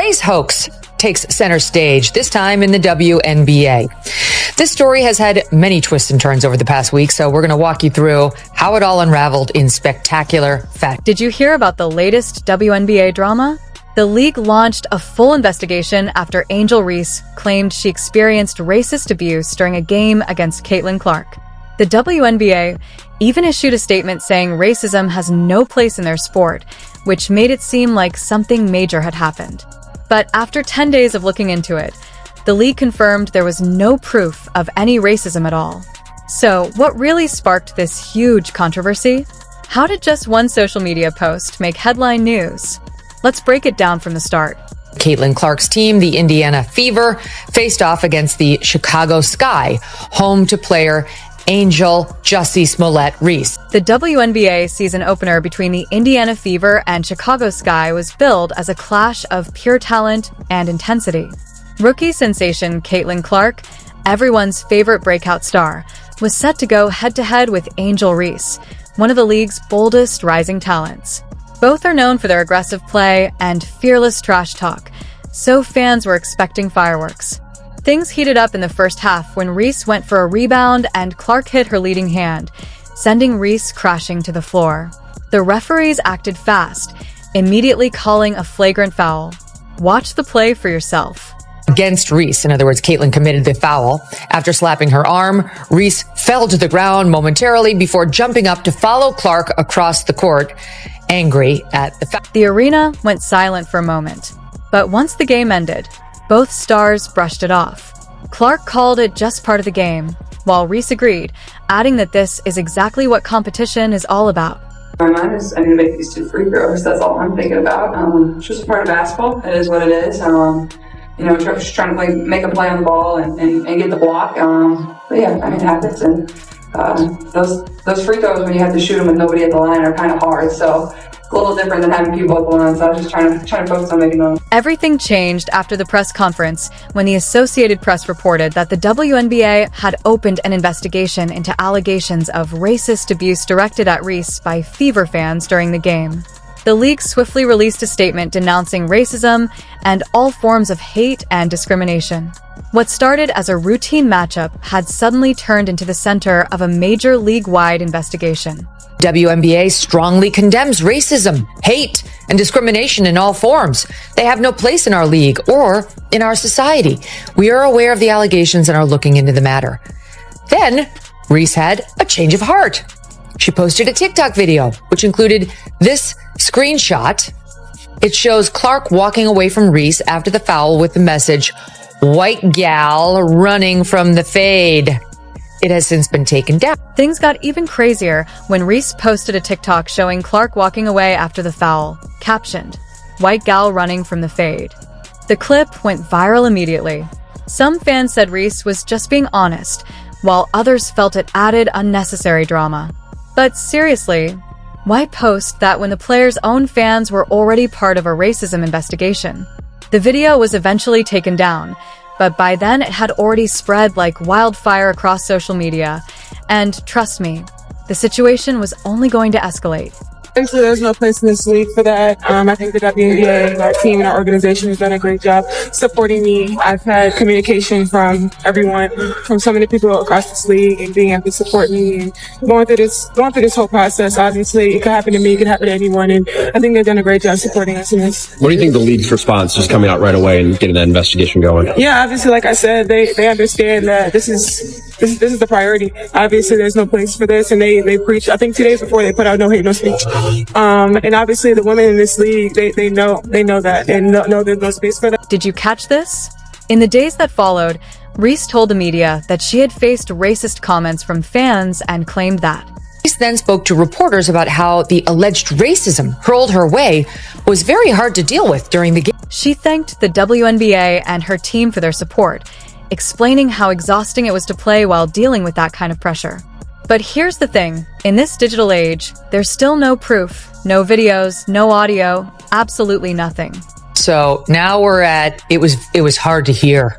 Today's hoax takes center stage, this time in the WNBA. This story has had many twists and turns over the past week, so we're going to walk you through how it all unraveled in spectacular fashion. Did you hear about the latest WNBA drama? The league launched a full investigation after Angel Reese claimed she experienced racist abuse during a game against Caitlin Clark. The WNBA even issued a statement saying racism has no place in their sport, which made it seem like something major had happened. But after 10 days of looking into it, the league confirmed there was no proof of any racism at all. So, what really sparked this huge controversy? How did just one social media post make headline news? Let's break it down from the start. Caitlin Clark's team, the Indiana Fever, faced off against the Chicago Sky, home to player Angel Jussie Smollett Reese. The WNBA season opener between the Indiana Fever and Chicago Sky was billed as a clash of pure talent and intensity. Rookie sensation Caitlin Clark, everyone's favorite breakout star, was set to go head-to-head with Angel Reese, one of the league's boldest rising talents. Both are known for their aggressive play and fearless trash talk, so fans were expecting fireworks. Things heated up in the first half when Reese went for a rebound and Clark hit her leading hand, sending Reese crashing to the floor. The referees acted fast, immediately calling a flagrant foul. Watch the play for yourself. Against Reese, in other words, Caitlin committed the foul. After slapping her arm, Reese fell to the ground momentarily before jumping up to follow Clark across the court, angry at the foul. The arena went silent for a moment, but once the game ended, both stars brushed it off. Clark called it just part of the game, while Reese agreed, adding that this is exactly what competition is all about. My mind is, I'm going to make these 2 free throws. That's all I'm thinking about. It's just a part of basketball. It is what it is. Just trying to make a play on the ball and get the block. But yeah, it happens. And those free throws, when you have to shoot them with nobody at the line, are kind of hard. So it's a little different than having people at the line. So I was just trying to focus on making them. Everything changed after the press conference when the Associated Press reported that the WNBA had opened an investigation into allegations of racist abuse directed at Reese by Fever fans during the game. The league swiftly released a statement denouncing racism and all forms of hate and discrimination. What started as a routine matchup had suddenly turned into the center of a major league-wide investigation. WNBA strongly condemns racism, hate, and discrimination in all forms. They have no place in our league or in our society. We are aware of the allegations and are looking into the matter. Then, Reese had a change of heart. She posted a TikTok video, which included this screenshot. It shows Clark walking away from Reese after the foul with the message, "White gal running from the fade." It has since been taken down. Things got even crazier when Reese posted a TikTok showing Clark walking away after the foul, captioned, "White gal running from the fade." The clip went viral immediately. Some fans said Reese was just being honest, while others felt it added unnecessary drama. But seriously, why post that when the player's own fans were already part of a racism investigation? The video was eventually taken down, but by then it had already spread like wildfire across social media. And trust me, the situation was only going to escalate. Actually, there's no place in this league for that. I think the WNBA, our team and our organization has done a great job supporting me. I've had communication from everyone, from so many people across this league, and being able to support me and going through this whole process. Obviously, it could happen to me, it could happen to anyone, and I think they've done a great job supporting us in this. What do you think the league's response, just coming out right away and getting that investigation going? Yeah, obviously, like I said, they understand that this is the priority. Obviously, there's no place for this, and they preach. I think 2 days before they put out no hate, no speech. And obviously the women in this league, they know that, and know there's no space for that. Did you catch this? In the days that followed, Reese told the media that she had faced racist comments from fans and claimed that. Reese then spoke to reporters about how the alleged racism hurled her way was very hard to deal with during the game. She thanked the WNBA and her team for their support, explaining how exhausting it was to play while dealing with that kind of pressure. But here's the thing, in this digital age, there's still no proof, no videos, no audio, absolutely nothing. So now we're at, it was hard to hear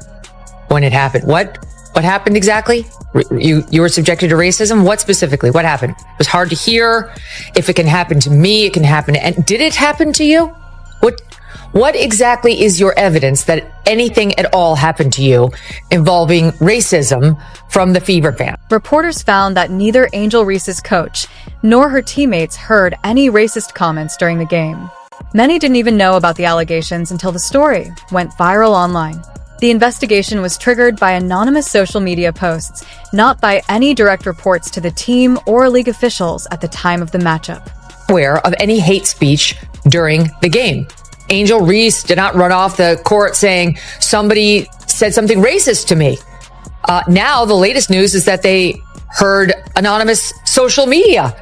when it happened. What happened exactly? You were subjected to racism? What specifically? What happened? It was hard to hear. If it can happen to me, it can happen. And did it happen to you? What exactly is your evidence that anything at all happened to you involving racism from the Fever fan? Reporters found that neither Angel Reese's coach nor her teammates heard any racist comments during the game. Many didn't even know about the allegations until the story went viral online. The investigation was triggered by anonymous social media posts, not by any direct reports to the team or league officials at the time of the matchup. Aware of any hate speech during the game. Angel Reese did not run off the court saying somebody said something racist to me. Now the latest news is that they heard anonymous social media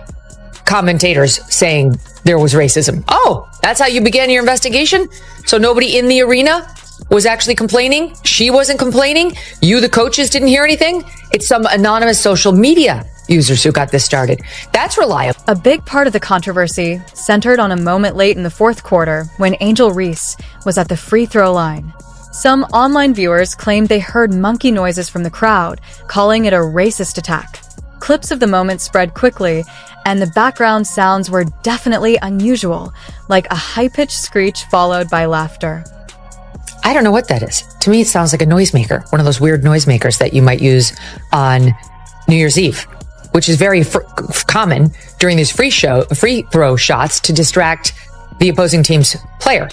commentators saying there was racism. Oh, that's how you began your investigation? So nobody in the arena was actually complaining? She wasn't complaining? You, the coaches, didn't hear anything? It's some anonymous social media users who got this started. That's reliable. A big part of the controversy centered on a moment late in the fourth quarter when Angel Reese was at the free throw line. Some online viewers claimed they heard monkey noises from the crowd, calling it a racist attack. Clips of the moment spread quickly, and the background sounds were definitely unusual, like a high-pitched screech followed by laughter. I don't know what that is. To me, it sounds like a noisemaker, one of those weird noisemakers that you might use on New Year's Eve, which is very common during these free throw shots to distract the opposing team's player.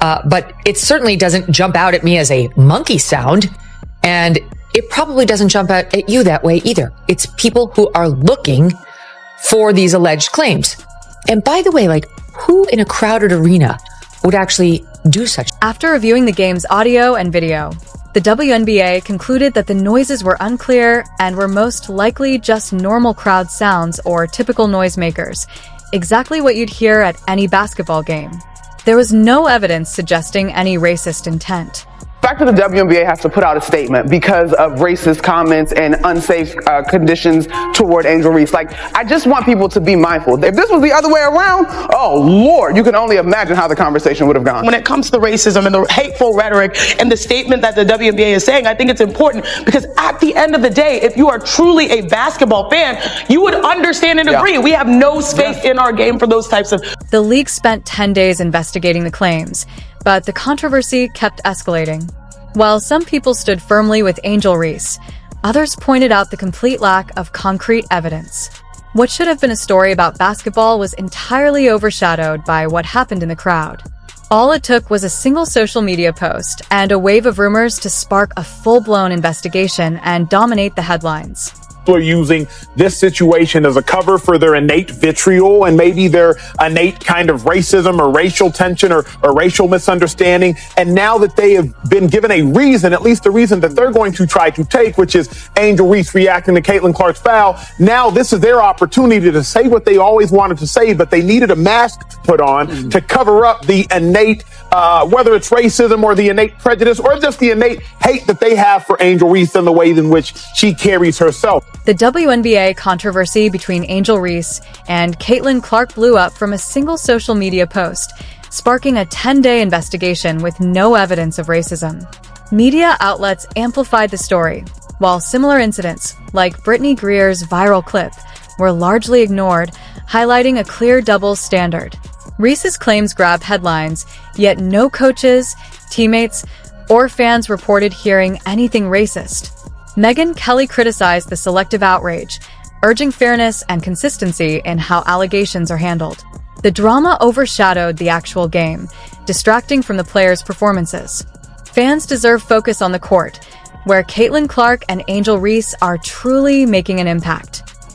But it certainly doesn't jump out at me as a monkey sound, and it probably doesn't jump out at you that way either. It's people who are looking for these alleged claims. And by the way, like, who in a crowded arena would actually do such? After reviewing the game's audio and video, the WNBA concluded that the noises were unclear and were most likely just normal crowd sounds or typical noisemakers, exactly what you'd hear at any basketball game. There was no evidence suggesting any racist intent. The fact that the WNBA has to put out a statement because of racist comments and unsafe conditions toward Angel Reese. Like, I just want people to be mindful. If this was the other way around, oh Lord, you can only imagine how the conversation would have gone. When it comes to racism and the hateful rhetoric and the statement that the WNBA is saying, I think it's important because at the end of the day, if you are truly a basketball fan, you would understand and agree. We have no space in our game for those types of... The league spent 10 days investigating the claims, but the controversy kept escalating. While some people stood firmly with Angel Reese, others pointed out the complete lack of concrete evidence. What should have been a story about basketball was entirely overshadowed by what happened in the crowd. All it took was a single social media post and a wave of rumors to spark a full-blown investigation and dominate the headlines. Are using this situation as a cover for their innate vitriol and maybe their innate kind of racism or racial tension or racial misunderstanding. And now that they have been given a reason, at least a reason that they're going to try to take, which is Angel Reese reacting to Caitlin Clark's foul, now this is their opportunity to say what they always wanted to say, but they needed a mask to put on to cover up the innate, whether it's racism or the innate prejudice or just the innate hate that they have for Angel Reese and the way in which she carries herself. The WNBA controversy between Angel Reese and Caitlin Clark blew up from a single social media post, sparking a 10-day investigation with no evidence of racism. Media outlets amplified the story, while similar incidents, like Brittany Greer's viral clip, were largely ignored, highlighting a clear double standard. Reese's claims grabbed headlines, yet no coaches, teammates, or fans reported hearing anything racist. Megyn Kelly criticized the selective outrage, urging fairness and consistency in how allegations are handled. The drama overshadowed the actual game, distracting from the players' performances. Fans deserve focus on the court, where Caitlin Clark and Angel Reese are truly making an impact.